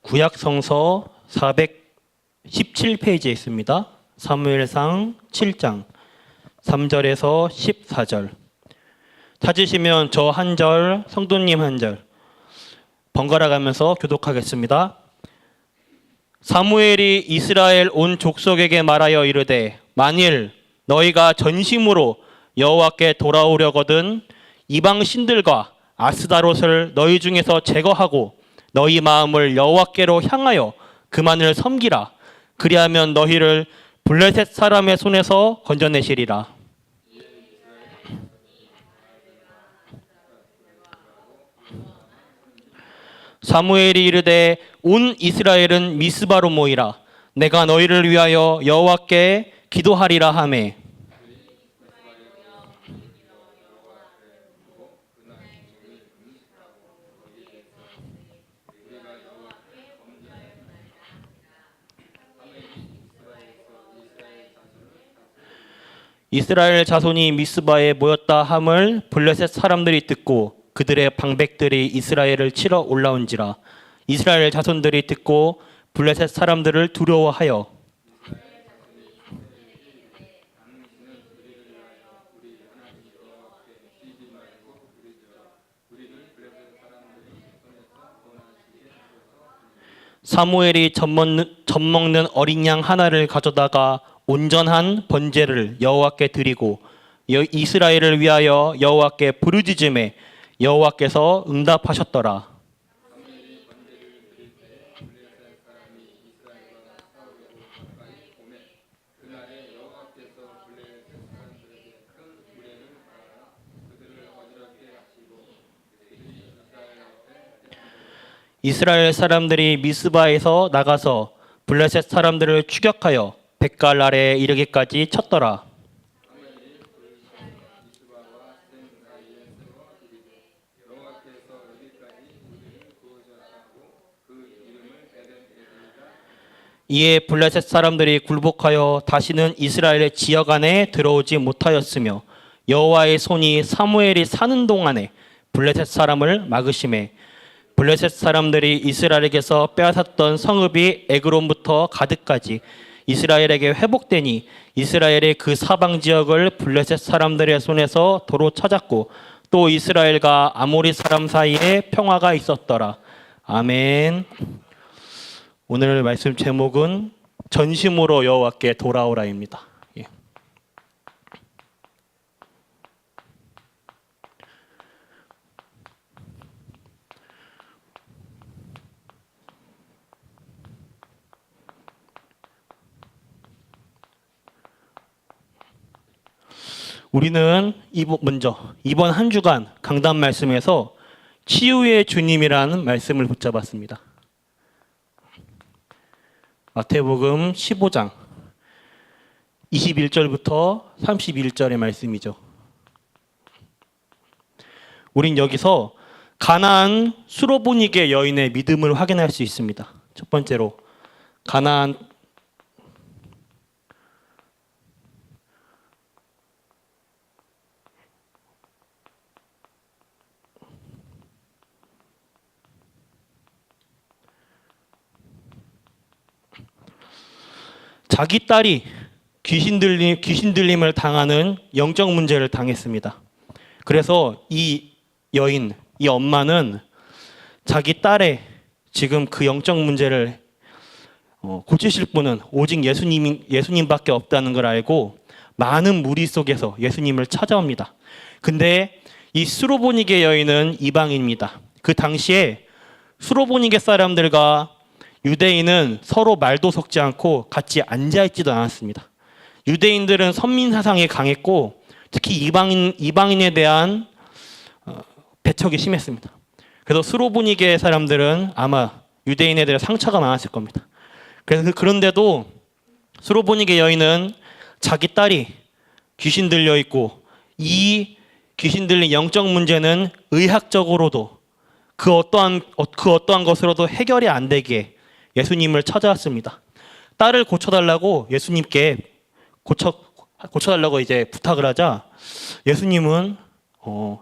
구약성서 417페이지에 있습니다. 사무엘상 7장 3절에서 14절. 찾으시면 저 한 절, 성도님 한 절 번갈아 가면서 교독하겠습니다. 사무엘이 이스라엘 온 족속에게 말하여 이르되 만일 너희가 전심으로 여호와께 돌아오려거든 이방 신들과 아스다롯을 너희 중에서 제거하고 너희 마음을 여호와께로 향하여 그만을 섬기라. 그리하면 너희를 블레셋 사람의 손에서 건져내시리라. 사무엘이 이르되 온 이스라엘은 미스바로 모이라. 내가 너희를 위하여 여호와께 기도하리라 하매 이스라엘 자손이 미스바에 모였다 함을 블레셋 사람들이 듣고 그들의 방백들이 이스라엘을 치러 올라온지라. 이스라엘 자손들이 듣고 블레셋 사람들을 두려워하여 사무엘이 젖먹는 어린 양 하나를 가져다가 온전한 번제를 여호와께 드리고 이스라엘을 위하여 여호와께 부르짖음에 여호와께서 응답하셨더라. 이스라엘 사람들이 미스바에서 나가서 블레셋 사람들을 추격하여 벳갈 아래에 이르기까지 쳤더라. 이에 블레셋 사람들이 굴복하여 다시는 이스라엘의 지역 안에 들어오지 못하였으며 여호와의 손이 사무엘이 사는 동안에 블레셋 사람을 막으심에 블레셋 사람들이 이스라엘에게서 빼앗았던 성읍이 에그론부터 가드까지 이스라엘에게 회복되니 이스라엘의 그 사방 지역을 블레셋 사람들의 손에서 도로 찾았고 또 이스라엘과 아모리 사람 사이에 평화가 있었더라. 아멘. 오늘 말씀 제목은 전심으로 여호와께 돌아오라입니다. 우리는 이번 한 주간 강단 말씀에서 치유의 주님이라는 말씀을 붙잡았습니다. 마태복음 15장 21절부터 31절의 말씀이죠. 우린 여기서 가나안 수로보니게 여인의 믿음을 확인할 수 있습니다. 첫 번째로 가나안 자기 딸이 귀신 들림을 당하는 영적 문제를 당했습니다. 그래서 이 여인, 이 엄마는 자기 딸의 지금 그 영적 문제를 고치실 분은 오직 예수님밖에 없다는 걸 알고 많은 무리 속에서 예수님을 찾아옵니다. 근데 이 수로보니게 여인은 이방인입니다. 그 당시에 수로보니게 사람들과 유대인은 서로 말도 섞지 않고 같이 앉아있지도 않았습니다. 유대인들은 선민 사상이 강했고 특히 이방인에 대한 배척이 심했습니다. 그래서 수로보니게 사람들은 아마 유대인에 대해 상처가 많았을 겁니다. 그런데도 수로보니게 여인은 자기 딸이 귀신 들려 있고 이 귀신 들린 영적 문제는 의학적으로도 그 어떠한 것으로도 해결이 안 되기에 예수님을 찾아왔습니다. 딸을 고쳐달라고 예수님께 고쳐달라고 이제 부탁을 하자 예수님은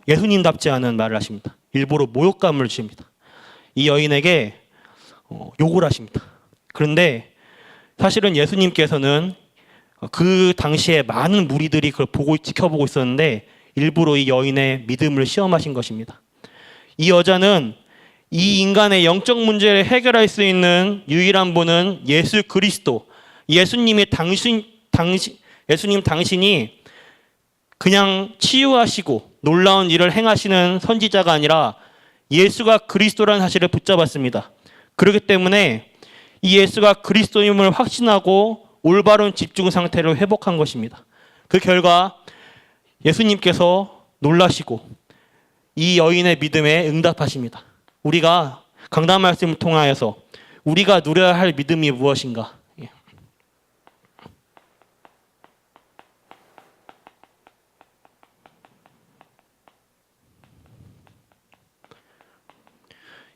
예수님답지 않은 말을 하십니다. 일부러 모욕감을 주십니다. 이 여인에게 욕을 하십니다. 그런데 사실은 예수님께서는 그 당시에 많은 무리들이 그걸 지켜보고 있었는데 일부러 이 여인의 믿음을 시험하신 것입니다. 이 여자는 이 인간의 영적 문제를 해결할 수 있는 유일한 분은 예수 그리스도, 예수님 당신이 그냥 치유하시고 놀라운 일을 행하시는 선지자가 아니라 예수가 그리스도라는 사실을 붙잡았습니다. 그렇기 때문에 이 예수가 그리스도임을 확신하고 올바른 집중 상태를 회복한 것입니다. 그 결과 예수님께서 놀라시고 이 여인의 믿음에 응답하십니다. 우리가 강단 말씀을 통하여서 우리가 누려야 할 믿음이 무엇인가?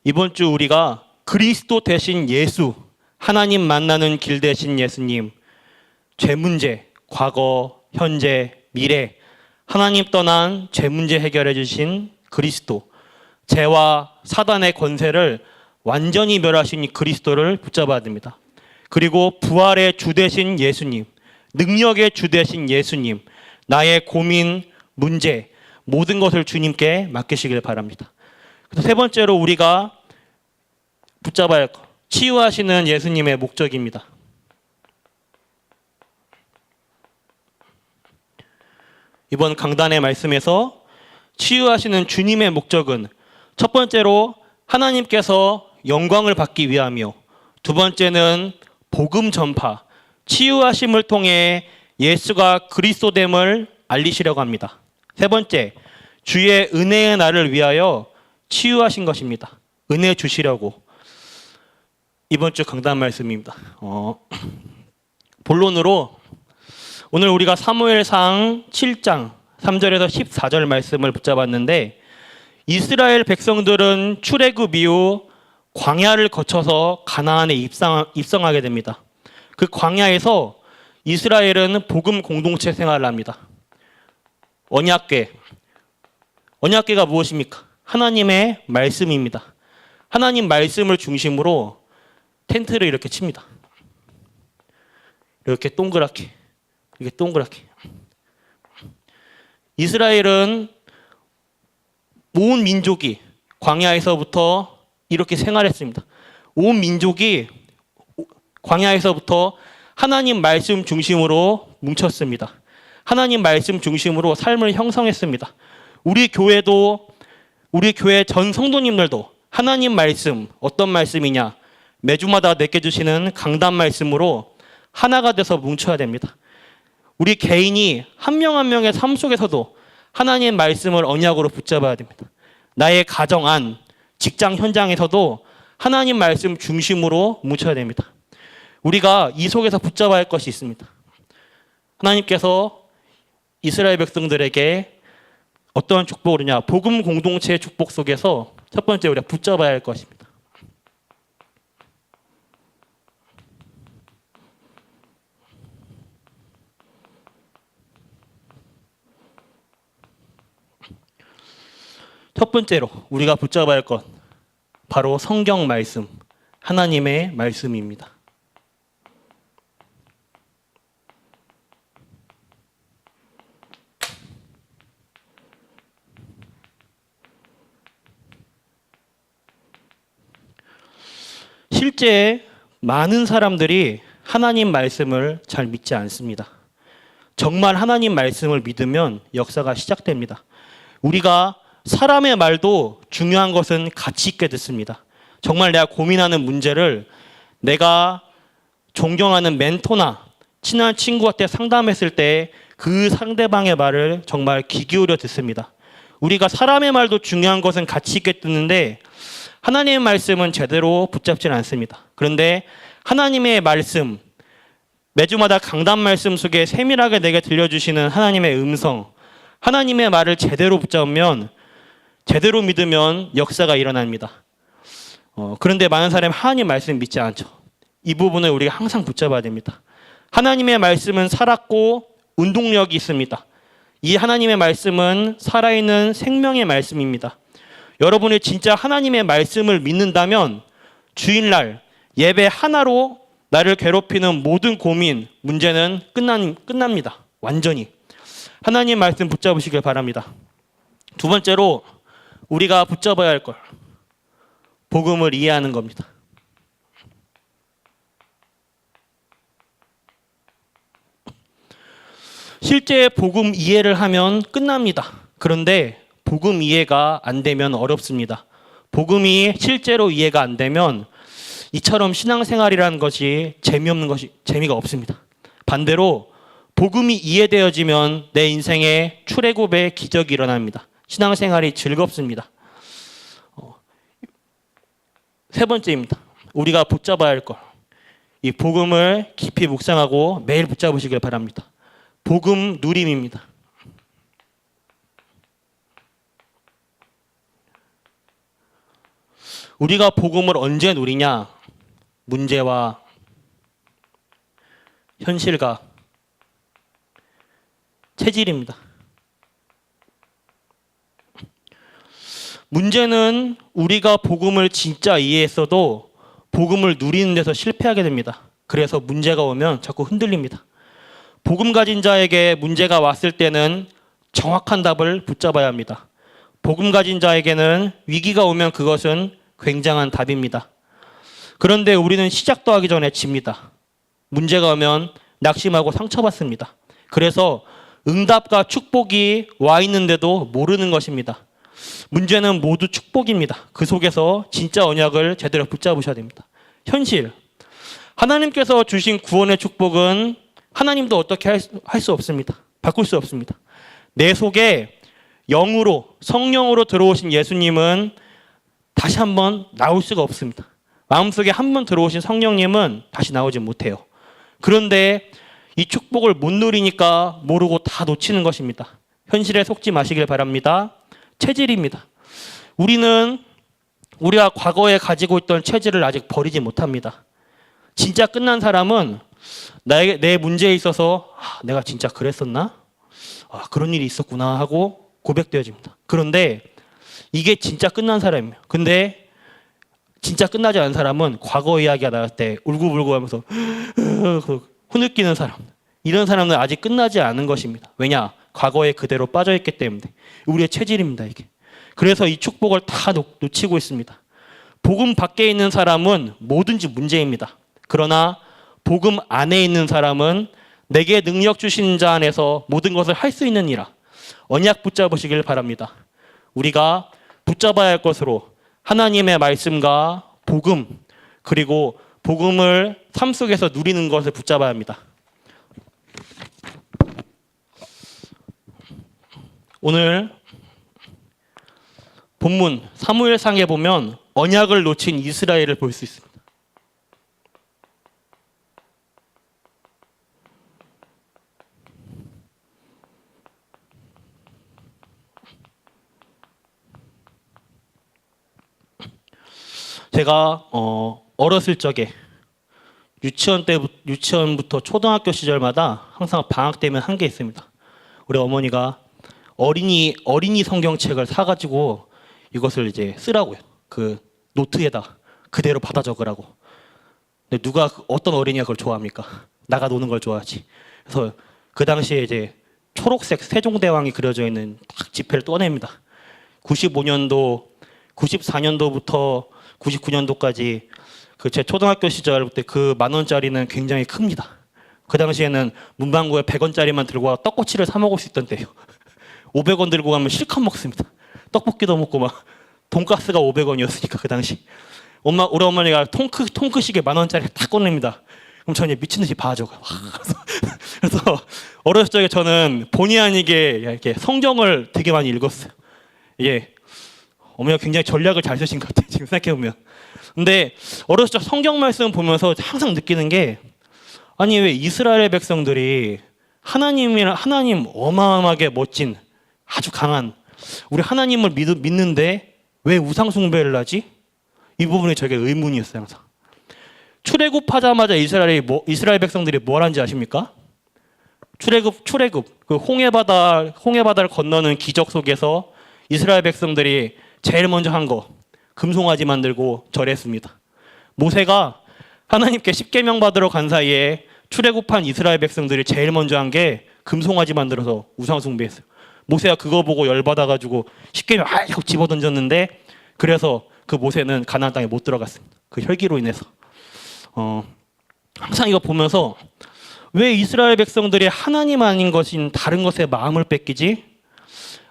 이번 주 우리가 그리스도 대신 예수, 하나님 만나는 길 대신 예수님, 죄 문제, 과거, 현재, 미래, 하나님 떠난 죄 문제 해결해 주신 그리스도, 죄와 사단의 권세를 완전히 멸하신 그리스도를 붙잡아야 됩니다. 그리고 부활의 주 되신 예수님, 능력의 주 되신 예수님, 나의 고민, 문제, 모든 것을 주님께 맡기시길 바랍니다. 그래서 세 번째로 우리가 붙잡아야 할 것, 치유하시는 예수님의 목적입니다. 이번 강단의 말씀에서 치유하시는 주님의 목적은 첫 번째로 하나님께서 영광을 받기 위함이요, 두 번째는 복음 전파, 치유하심을 통해 예수가 그리스도됨을 알리시려고 합니다. 세 번째, 주의 은혜의 날을 위하여 치유하신 것입니다. 은혜 주시려고. 이번 주 강단 말씀입니다. 본론으로 오늘 우리가 사무엘상 7장 3절에서 14절 말씀을 붙잡았는데, 이스라엘 백성들은 출애굽 이후 광야를 거쳐서 가나안에 입성하게 됩니다. 그 광야에서 이스라엘은 복음 공동체 생활을 합니다. 언약궤가 무엇입니까? 하나님의 말씀입니다. 하나님 말씀을 중심으로 텐트를 이렇게 칩니다. 이렇게 동그랗게. 이스라엘은 온 민족이 광야에서부터 이렇게 생활했습니다. 온 민족이 광야에서부터 하나님 말씀 중심으로 뭉쳤습니다. 하나님 말씀 중심으로 삶을 형성했습니다. 우리 교회 전 성도님들도 하나님 말씀, 어떤 말씀이냐, 매주마다 내게 주시는 강단 말씀으로 하나가 돼서 뭉쳐야 됩니다. 우리 개인이 한 명 한 명의 삶 속에서도 하나님 말씀을 언약으로 붙잡아야 됩니다. 나의 가정 안, 직장 현장에서도 하나님 말씀 중심으로 뭉쳐야 됩니다. 우리가 이 속에서 붙잡아야 할 것이 있습니다. 하나님께서 이스라엘 백성들에게 어떤 축복을 주냐, 복음 공동체의 축복 속에서 첫 번째 우리가 붙잡아야 할 것입니다. 첫 번째로 우리가 붙잡아야 할 것, 바로 성경 말씀, 하나님의 말씀입니다. 실제 많은 사람들이 하나님 말씀을 잘 믿지 않습니다. 정말 하나님 말씀을 믿으면 역사가 시작됩니다. 우리가 사람의 말도 중요한 것은 가치 있게 듣습니다. 정말 내가 고민하는 문제를 내가 존경하는 멘토나 친한 친구한테 상담했을 때 그 상대방의 말을 정말 귀 기울여 듣습니다. 우리가 사람의 말도 중요한 것은 가치 있게 듣는데 하나님의 말씀은 제대로 붙잡지는 않습니다. 그런데 하나님의 말씀, 매주마다 강단 말씀 속에 세밀하게 내게 들려주시는 하나님의 음성, 하나님의 말을 제대로 붙잡으면, 제대로 믿으면 역사가 일어납니다. 그런데 많은 사람이 하나님 말씀 믿지 않죠. 이 부분을 우리가 항상 붙잡아야 됩니다. 하나님의 말씀은 살았고 운동력이 있습니다. 이 하나님의 말씀은 살아있는 생명의 말씀입니다. 여러분이 진짜 하나님의 말씀을 믿는다면 주일날 예배 하나로 나를 괴롭히는 모든 고민, 문제는 끝납니다. 완전히. 하나님 말씀 붙잡으시길 바랍니다. 두 번째로 우리가 붙잡아야 할 것, 복음을 이해하는 겁니다. 실제 복음 이해를 하면 끝납니다. 그런데 복음 이해가 안 되면 어렵습니다. 복음이 실제로 이해가 안 되면 이처럼 신앙생활이라는 것이 재미가 없습니다. 반대로 복음이 이해되어지면 내 인생에 출애굽의 기적이 일어납니다. 신앙생활이 즐겁습니다. 세 번째입니다. 우리가 붙잡아야 할 것. 이 복음을 깊이 묵상하고 매일 붙잡으시길 바랍니다. 복음 누림입니다. 우리가 복음을 언제 누리냐? 문제와 현실과 체질입니다. 문제는 우리가 복음을 진짜 이해했어도 복음을 누리는 데서 실패하게 됩니다. 그래서 문제가 오면 자꾸 흔들립니다. 복음 가진 자에게 문제가 왔을 때는 정확한 답을 붙잡아야 합니다. 복음 가진 자에게는 위기가 오면 그것은 굉장한 답입니다. 그런데 우리는 시작도 하기 전에 집니다. 문제가 오면 낙심하고 상처받습니다. 그래서 응답과 축복이 와 있는데도 모르는 것입니다. 문제는 모두 축복입니다. 그 속에서 진짜 언약을 제대로 붙잡으셔야 됩니다. 현실. 하나님께서 주신 구원의 축복은 하나님도 어떻게 할 수 없습니다. 바꿀 수 없습니다. 내 속에 영으로, 성령으로 들어오신 예수님은 다시 한번 나올 수가 없습니다. 마음속에 한번 들어오신 성령님은 다시 나오지 못해요. 그런데 이 축복을 못 누리니까 모르고 다 놓치는 것입니다. 현실에 속지 마시길 바랍니다. 체질입니다. 우리가 과거에 가지고 있던 체질을 아직 버리지 못합니다. 진짜 끝난 사람은 내 문제에 있어서 내가 진짜 그랬었나? 그런 일이 있었구나 하고 고백되어집니다. 그런데 이게 진짜 끝난 사람이에요. 근데 진짜 끝나지 않은 사람은 과거 이야기가 나올 때 울고불고 하면서 흐느끼는 사람. 이런 사람은 아직 끝나지 않은 것입니다. 왜냐? 과거에 그대로 빠져있기 때문에. 우리의 체질입니다, 이게. 그래서 이 축복을 다 놓치고 있습니다. 복음 밖에 있는 사람은 뭐든지 문제입니다. 그러나 복음 안에 있는 사람은 내게 능력 주시는 자 안에서 모든 것을 할 수 있는 이라. 언약 붙잡으시길 바랍니다. 우리가 붙잡아야 할 것으로 하나님의 말씀과 복음, 그리고 복음을 삶 속에서 누리는 것을 붙잡아야 합니다. 오늘 본문 사무엘상에 보면 언약을 놓친 이스라엘을 볼 수 있습니다. 제가 어렸을 적에 유치원부터 초등학교 시절마다 항상 방학 때면 한 게 있습니다. 우리 어머니가 어린이 성경책을 사가지고 이것을 이제 쓰라고요. 그 노트에다 그대로 받아 적으라고. 근데 어떤 어린이가 그걸 좋아합니까? 나가 노는 걸 좋아하지. 그래서 그 당시에 이제 초록색 세종대왕이 그려져 있는 딱 지폐를 떠냅니다. 94년도부터 99년도까지 그 제 초등학교 시절 때 그 10,000원짜리는 굉장히 큽니다. 그 당시에는 문방구에 100원짜리만 들고 와 떡꼬치를 사 먹을 수 있던 때요. 500원 들고 가면 실컷 먹습니다. 떡볶이도 먹고 막 돈가스가 500원이었으니까 그 당시. 우리 어머니가 통크시계 10,000원짜리 딱 꺼냅니다. 그럼 저는 미친 듯이 봐줘요. 그래서 어렸을 적에 저는 본의 아니게 이렇게 성경을 되게 많이 읽었어요. 이게 어머니가 굉장히 전략을 잘 쓰신 것 같아요. 지금 생각해보면. 근데 어렸을 적 성경 말씀 보면서 항상 느끼는 게, 아니 왜 이스라엘 백성들이 하나님 어마어마하게 멋진 아주 강한 우리 하나님을 믿는데 왜 우상 숭배를 하지? 이 부분이 저에게 의문이었어요. 항상. 출애굽하자마자 이스라엘 백성들이 뭘 한지 아십니까? 출애굽 그 홍해바다를 건너는 기적 속에서 이스라엘 백성들이 제일 먼저 한 거 금송아지 만들고 절했습니다. 모세가 하나님께 십계명 받으러 간 사이에 출애굽한 이스라엘 백성들이 제일 먼저 한 게 금송아지 만들어서 우상 숭배했어요. 모세가 그거 보고 열받아가지고 십계명 하고 집어던졌는데, 그래서 그 모세는 가나안 땅에 못 들어갔습니다. 그 혈기로 인해서. 항상 이거 보면서 왜 이스라엘 백성들이 하나님 아닌 것인 다른 것에 마음을 뺏기지?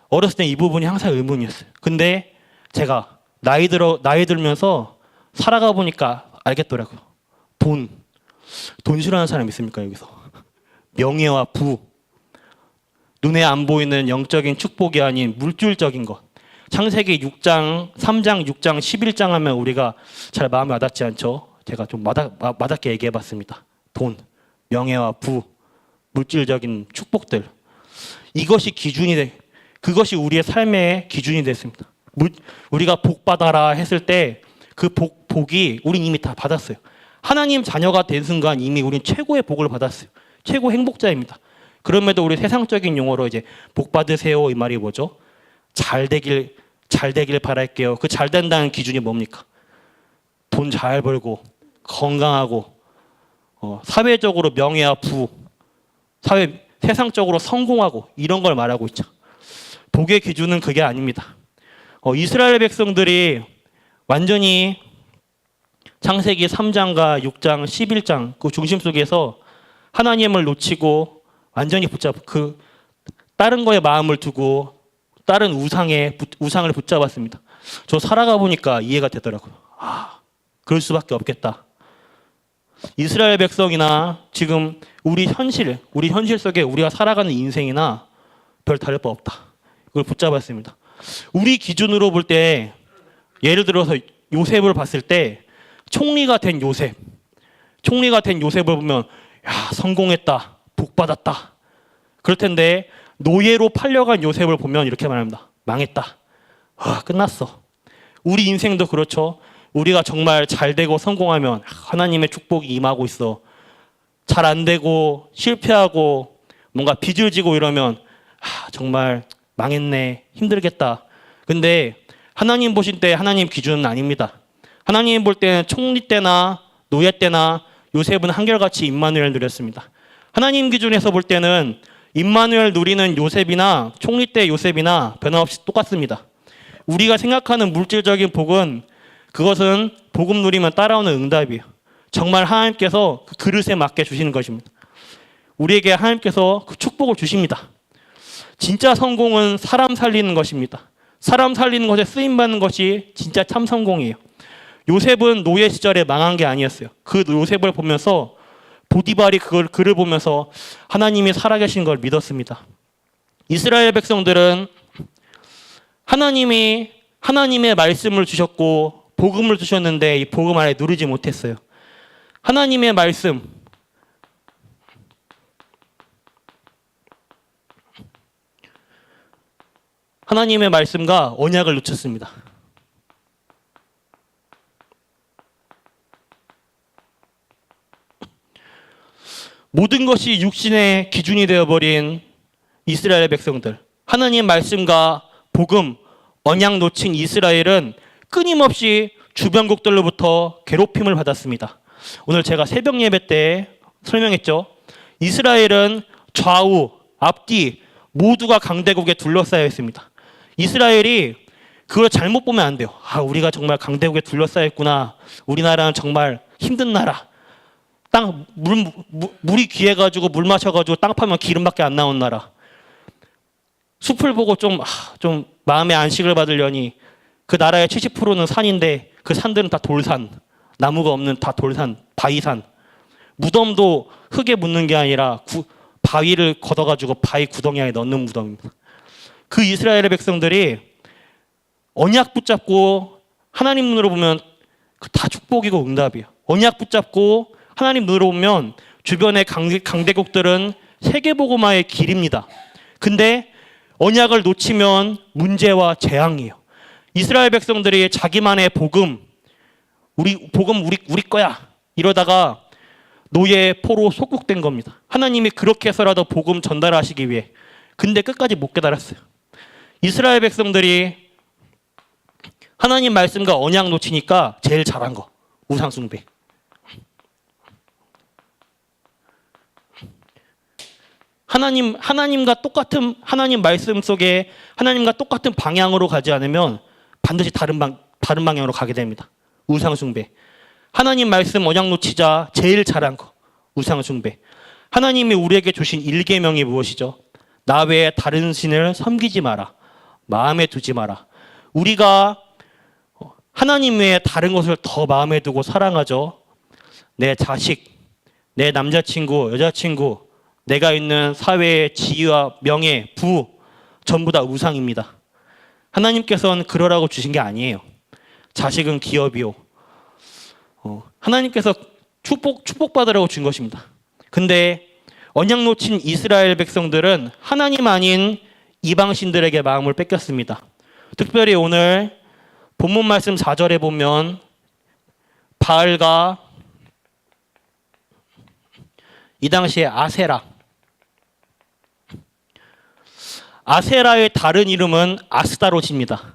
어렸을 때 이 부분이 항상 의문이었어요. 근데 제가 나이 들면서 살아가 보니까 알겠더라고요. 돈 싫어하는 사람 있습니까, 여기서? 명예와 부, 눈에 안 보이는 영적인 축복이 아닌 물질적인 것. 창세기 6장, 3장, 6장, 11장 하면 우리가 잘 마음에 와닿지 않죠? 제가 좀 와닿게 얘기해 봤습니다. 돈, 명예와 부, 물질적인 축복들. 이것이 그것이 우리의 삶의 기준이 됐습니다. 우리가 복 받아라 했을 때 그 복이 우린 이미 다 받았어요. 하나님 자녀가 된 순간 이미 우린 최고의 복을 받았어요. 최고 행복자입니다. 그럼에도 우리 세상적인 용어로 이제 복 받으세요 이 말이 뭐죠? 잘 되길 바랄게요. 그 잘 된다는 기준이 뭡니까? 돈 잘 벌고 건강하고 사회적으로 명예와 부, 세상적으로 성공하고 이런 걸 말하고 있죠. 복의 기준은 그게 아닙니다. 이스라엘 백성들이 완전히 창세기 3장과 6장, 11장 그 중심 속에서 하나님을 놓치고 완전히 다른 거에 마음을 두고 다른 우상을 붙잡았습니다. 저 살아가 보니까 이해가 되더라고요. 그럴 수밖에 없겠다. 이스라엘 백성이나 지금 우리 현실 속에 우리가 살아가는 인생이나 별 다를 바 없다. 이걸 붙잡았습니다. 우리 기준으로 볼 때, 예를 들어서 요셉을 봤을 때 총리가 된 요셉을 보면 성공했다, 복 받았다. 그럴 텐데 노예로 팔려간 요셉을 보면 이렇게 말합니다. 망했다. 끝났어. 우리 인생도 그렇죠. 우리가 정말 잘 되고 성공하면 하나님의 축복이 임하고 있어. 잘 안 되고 실패하고 뭔가 빚을 지고 이러면 정말 망했네, 힘들겠다. 근데 하나님 보실 때 하나님 기준은 아닙니다. 하나님 볼 때는 총리 때나 노예 때나 요셉은 한결같이 임마누엘 누렸습니다. 하나님 기준에서 볼 때는 임마누엘 누리는 요셉이나 총리 때 요셉이나 변함없이 똑같습니다. 우리가 생각하는 물질적인 복은, 그것은 복음 누리면 따라오는 응답이에요. 정말 하나님께서 그 그릇에 맞게 주시는 것입니다. 우리에게 하나님께서 그 축복을 주십니다. 진짜 성공은 사람 살리는 것입니다. 사람 살리는 것에 쓰임받는 것이 진짜 참 성공이에요. 요셉은 노예 시절에 망한 게 아니었어요. 그 요셉을 보면서 보디발이 그를 보면서 하나님이 살아계신 걸 믿었습니다. 이스라엘 백성들은 하나님의 말씀을 주셨고 복음을 주셨는데 이 복음 안에 누리지 못했어요. 하나님의 말씀과 언약을 놓쳤습니다. 모든 것이 육신의 기준이 되어버린 이스라엘 백성들, 하나님 말씀과 복음, 언약 놓친 이스라엘은 끊임없이 주변국들로부터 괴롭힘을 받았습니다. 오늘 제가 새벽 예배 때 설명했죠. 이스라엘은 좌우, 앞뒤 모두가 강대국에 둘러싸여 있습니다. 이스라엘이 그걸 잘못 보면 안 돼요. 우리가 정말 강대국에 둘러싸여 있구나. 우리나라는 정말 힘든 나라. 물이 귀해가지고 물 마셔가지고 땅 파면 기름밖에 안 나온 나라. 숲을 보고 좀 마음의 안식을 받으려니 그 나라의 70%는 산인데 그 산들은 다 돌산, 나무가 없는 다 돌산, 바위산. 무덤도 흙에 묻는 게 아니라 바위를 걷어가지고 바위 구덩이 안에 넣는 무덤입니다. 그 이스라엘의 백성들이 언약 붙잡고 하나님 눈으로 보면 다 축복이고 응답이에요. 언약 붙잡고 하나님 눈으로 보면 주변의 강대국들은 세계복음화의 길입니다. 근데 언약을 놓치면 문제와 재앙이에요. 이스라엘 백성들이 자기만의 복음 우리 거야 이러다가 노예의 포로 속국된 겁니다. 하나님이 그렇게 해서라도 복음 전달하시기 위해. 근데 끝까지 못 깨달았어요. 이스라엘 백성들이 하나님 말씀과 언약 놓치니까 제일 잘한 거 우상 숭배. 하나님과 똑같은 하나님 말씀 속에 하나님과 똑같은 방향으로 가지 않으면 반드시 다른 방향으로 가게 됩니다. 우상 숭배. 하나님 말씀 언약 놓치자 제일 잘한 거 우상 숭배. 하나님이 우리에게 주신 일계명이 무엇이죠? 나 외에 다른 신을 섬기지 마라. 마음에 두지 마라. 우리가 하나님 외에 다른 것을 더 마음에 두고 사랑하죠. 내 자식, 내 남자친구, 여자친구, 내가 있는 사회의 지위와 명예, 부 전부 다 우상입니다. 하나님께서는 그러라고 주신 게 아니에요. 자식은 기업이요. 하나님께서 축복받으라고 준 것입니다. 근데 언약 놓친 이스라엘 백성들은 하나님 아닌 이방신들에게 마음을 뺏겼습니다. 특별히 오늘 본문 말씀 4절에 보면 바알과 이 당시에 아세라의 다른 이름은 아스타롯입니다.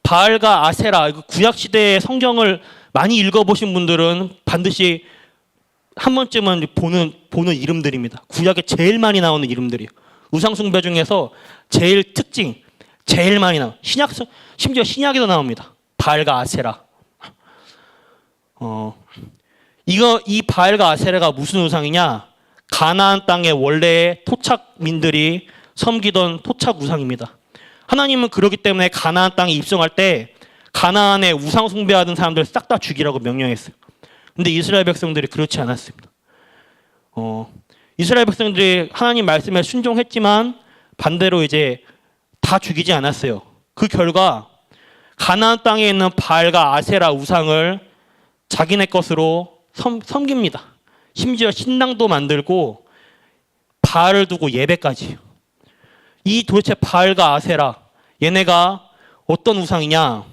바알과 아세라, 구약시대의 성경을 많이 읽어보신 분들은 반드시 한 번쯤은 보는 이름들입니다. 구약에 제일 많이 나오는 이름들이에요. 우상숭배 중에서 제일 특징, 제일 많이 나와요. 심지어 신약에도 나옵니다. 바알과 아세라. 이 바알과 아세라가 무슨 우상이냐? 가나안 땅의 원래의 토착민들이 섬기던 토착 우상입니다. 하나님은 그렇기 때문에 가나안 땅에 입성할 때 가나안에 우상 숭배하던 사람들 싹 다 죽이라고 명령했어요. 근데 이스라엘 백성들이 그렇지 않았습니다. 이스라엘 백성들이 하나님 말씀에 순종했지만 반대로 이제 다 죽이지 않았어요. 그 결과 가나안 땅에 있는 바알과 아세라 우상을 자기네 것으로 섬깁니다. 심지어 신당도 만들고 바알을 두고 예배까지. 이 도대체 바알과 아세라 얘네가 어떤 우상이냐?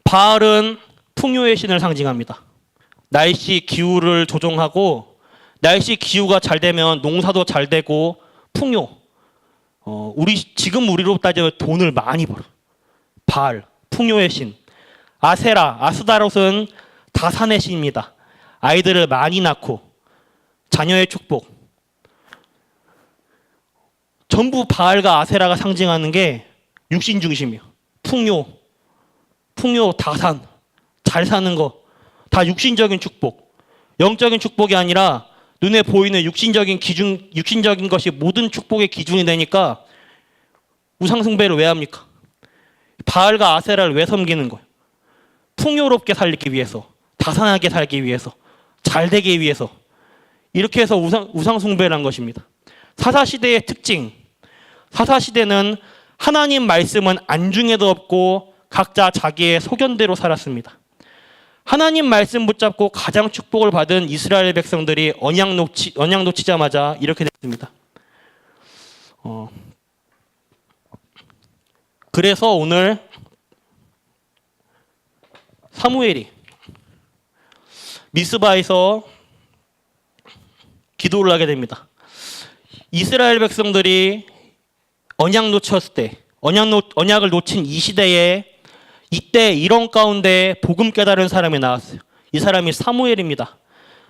바알은 풍요의 신을 상징합니다. 날씨 기후를 조종하고 날씨 기후가 잘 되면 농사도 잘 되고 풍요. 우리로 따지면 돈을 많이 벌어. 바알, 풍요의 신. 아세라, 아스다롯은 다산의 신입니다. 아이들을 많이 낳고 자녀의 축복. 전부 바알과 아세라가 상징하는 게 육신 중심이에요. 풍요, 다산, 잘 사는 거, 다 육신적인 축복. 영적인 축복이 아니라 눈에 보이는 육신적인 것이 모든 축복의 기준이 되니까 우상 숭배를 왜 합니까? 바알과 아세라를 왜 섬기는 거예요? 풍요롭게 살기 위해서, 다산하게 살기 위해서, 잘 되기 위해서. 이렇게 해서 우상 숭배를 한 것입니다. 사사시대의 특징. 사사시대는 하나님 말씀은 안중에도 없고 각자 자기의 소견대로 살았습니다. 하나님 말씀 붙잡고 가장 축복을 받은 이스라엘 백성들이 언약 놓치자마자 이렇게 됐습니다. 그래서 오늘 사무엘이 미스바에서 기도를 하게 됩니다. 이스라엘 백성들이 언약 놓쳤을 때, 언약을 놓친 이 시대에 이때 이런 가운데 복음 깨달은 사람이 나왔어요. 이 사람이 사무엘입니다.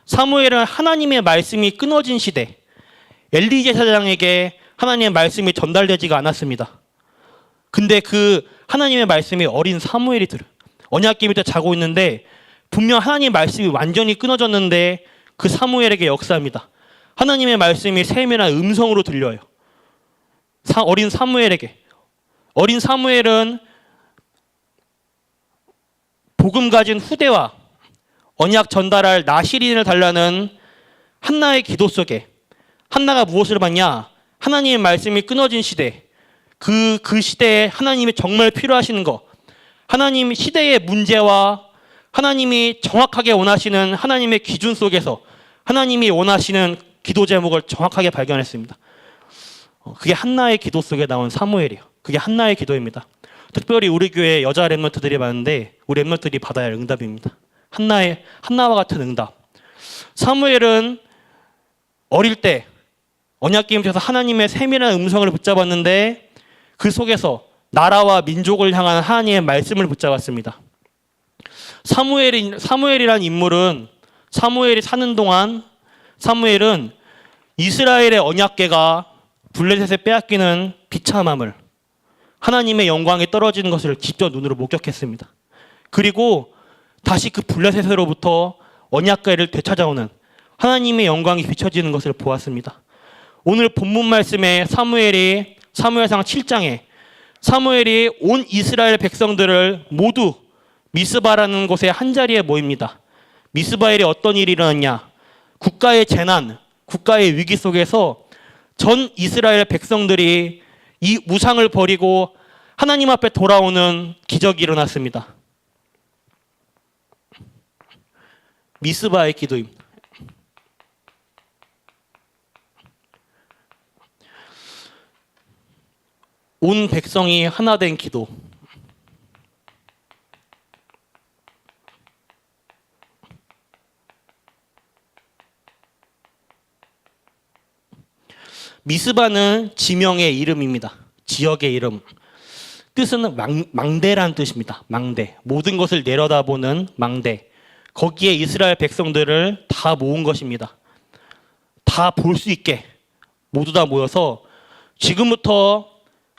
사무엘은 하나님의 말씀이 끊어진 시대, 엘리 제사장에게 하나님의 말씀이 전달되지가 않았습니다. 근데 그 하나님의 말씀이 어린 사무엘이 들어요. 언약궤 밑에 자고 있는데 분명 하나님의 말씀이 완전히 끊어졌는데 그 사무엘에게 역사합니다. 하나님의 말씀이 세밀한 음성으로 들려요. 어린 사무엘에게. 어린 사무엘은 복음 가진 후대와 언약 전달할 나시린을 달라는 한나의 기도 속에 한나가 무엇을 받냐? 하나님의 말씀이 끊어진 시대, 그 시대에 하나님이 정말 필요하시는 것, 하나님 시대의 문제와 하나님이 정확하게 원하시는 하나님의 기준 속에서 하나님이 원하시는 기도 제목을 정확하게 발견했습니다. 그게 한나의 기도 속에 나온 사무엘이에요. 그게 한나의 기도입니다. 특별히 우리 교회에 여자 랩런트들이 많은데 우리 랩런트들이 받아야 할 응답입니다. 한나와 같은 응답. 사무엘은 어릴 때 언약궤 밑에서 하나님의 세밀한 음성을 붙잡았는데 그 속에서 나라와 민족을 향한 하나님의 말씀을 붙잡았습니다. 사무엘이란 인물은 사무엘이 사는 동안 사무엘은 이스라엘의 언약궤가 블레셋에 빼앗기는 비참함을, 하나님의 영광이 떨어지는 것을 직접 눈으로 목격했습니다. 그리고 다시 그 블레셋으로부터 언약궤를 되찾아오는 하나님의 영광이 비춰지는 것을 보았습니다. 오늘 본문 말씀에 사무엘상 7장에 사무엘이 온 이스라엘 백성들을 모두 미스바라는 곳에 한자리에 모입니다. 미스바엘이 어떤 일이 일어났냐? 국가의 재난, 국가의 위기 속에서 전 이스라엘 백성들이 이 우상을 버리고 하나님 앞에 돌아오는 기적이 일어났습니다. 미스바의 기도입니다. 온 백성이 하나 된 기도. 미스바는 지명의 이름입니다. 지역의 이름. 뜻은 망대란 뜻입니다. 망대. 모든 것을 내려다보는 망대. 거기에 이스라엘 백성들을 다 모은 것입니다. 다 볼 수 있게 모두 다 모여서 지금부터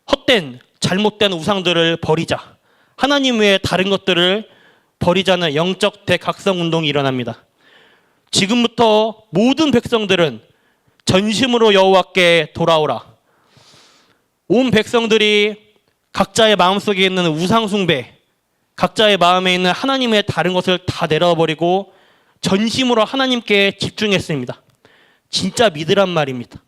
헛된 잘못된 우상들을 버리자. 하나님 외에 다른 것들을 버리자는 영적 대각성 운동이 일어납니다. 지금부터 모든 백성들은 전심으로 여호와께 돌아오라. 온 백성들이 각자의 마음속에 있는 우상 숭배, 각자의 마음에 있는 하나님의 다른 것을 다 내려버리고 전심으로 하나님께 집중했습니다. 진짜 믿으란 말입니다.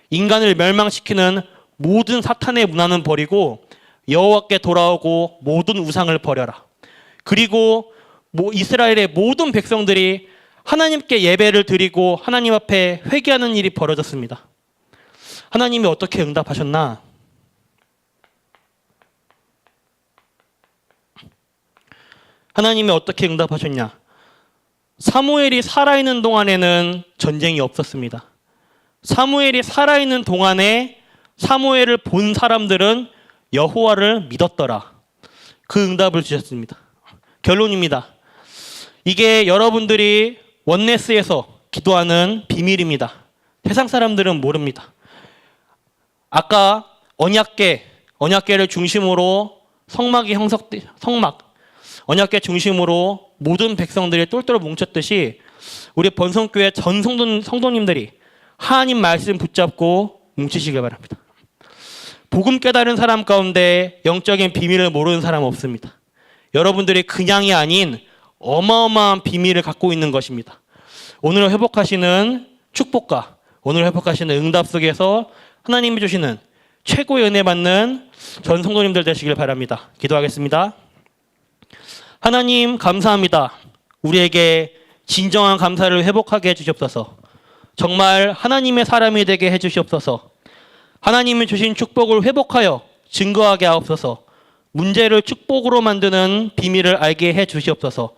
인간을 멸망시키는 모든 사탄의 문화는 버리고 여호와께 돌아오고 모든 우상을 버려라. 그리고 이스라엘의 모든 백성들이 하나님께 예배를 드리고 하나님 앞에 회개하는 일이 벌어졌습니다. 하나님이 어떻게 응답하셨나? 하나님이 어떻게 응답하셨냐? 사무엘이 살아있는 동안에는 전쟁이 없었습니다. 사무엘이 살아있는 동안에 사무엘을 본 사람들은 여호와를 믿었더라. 그 응답을 주셨습니다. 결론입니다. 이게 여러분들이 원네스에서 기도하는 비밀입니다. 세상 사람들은 모릅니다. 아까 언약궤를 중심으로 언약궤 중심으로 모든 백성들이 똘똘 뭉쳤듯이 우리 번성교회 전 성도님들이 하나님 말씀 붙잡고 뭉치시길 바랍니다. 복음 깨달은 사람 가운데 영적인 비밀을 모르는 사람 없습니다. 여러분들이 그냥이 아닌 어마어마한 비밀을 갖고 있는 것입니다. 오늘 회복하시는 축복과 오늘 회복하시는 응답 속에서 하나님이 주시는 최고의 은혜 받는 전 성도님들 되시길 바랍니다. 기도하겠습니다. 하나님 감사합니다. 우리에게 진정한 감사를 회복하게 해주시옵소서. 정말 하나님의 사람이 되게 해주시옵소서. 하나님이 주신 축복을 회복하여 증거하게 하옵소서. 문제를 축복으로 만드는 비밀을 알게 해주시옵소서.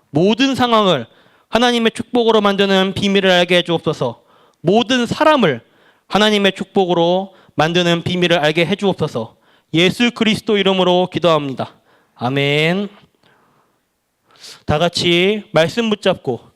모든 상황을 하나님의 축복으로 만드는 비밀을 알게 해주옵소서. 모든 사람을 하나님의 축복으로 만드는 비밀을 알게 해주옵소서. 예수 그리스도 이름으로 기도합니다. 아멘. 다 같이 말씀 붙잡고